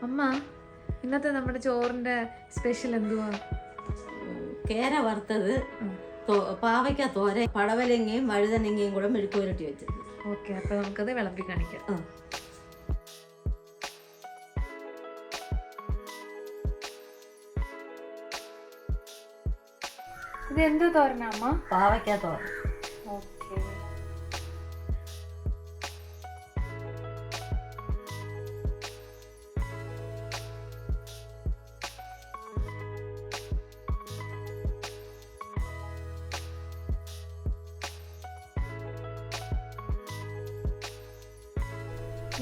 അമ്മ, ഇന്നത്തെ നമ്മുടെ ചോറിന്റെ സ്പെഷ്യൽ എന്തുവാ? കേര വറുത്തത്, പാവയ്ക്ക തോരൻ, പടവലങ്ങയും വഴുതനങ്ങയും കൂടെ മെഴുക്ക് പുരട്ടി വെച്ചത്. ഓക്കെ, അപ്പൊ നമുക്കത് വിളമ്പി കാണിക്കാം. ഇത് എന്ത് തോരനാ അമ്മ? പാവയ്ക്ക തോരൻ. ഓക്കെ.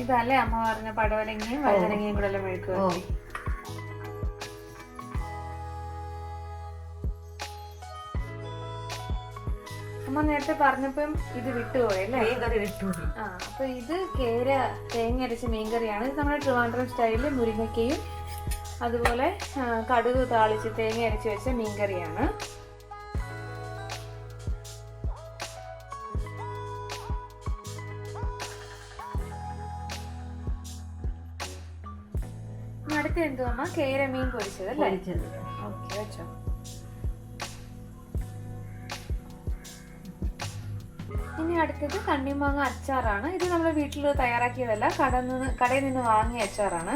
ഇതല്ലേ അമ്മ പറഞ്ഞ പടവലങ്ങയും വഴുതനങ്ങയും കൂടെ എല്ലാം മെഴുക്ക് പുരട്ടി. അമ്മ നേരത്തെ പറഞ്ഞപ്പം ഇത് വിട്ടുപോയല്ലേ? മീൻകറി വിട്ടുപോയി. അപ്പൊ ഇത് കേര തേങ്ങ അരച്ച മീൻകറിയാണ്. ഇത് നമ്മുടെ ട്രിവാൻഡ്രം സ്റ്റൈലില് മുരിങ്ങയ്ക്കയും അതുപോലെ കടുക് താളിച്ച് തേങ്ങ അരച്ച് വെച്ച മീൻകറിയാണ്. അടുത്ത എന്തോ അമ്മ? കേര മീൻ പൊരിച്ചത് അല്ലേ? ഓക്കെ, വെച്ചോ. ഇനി അടുത്തത് കണ്ണിമാങ്ങ അച്ചാറാണ്. ഇത് നമ്മൾ വീട്ടിൽ തയ്യാറാക്കിയതല്ല, കടയിൽ നിന്ന് വാങ്ങിയ അച്ചാറാണ്.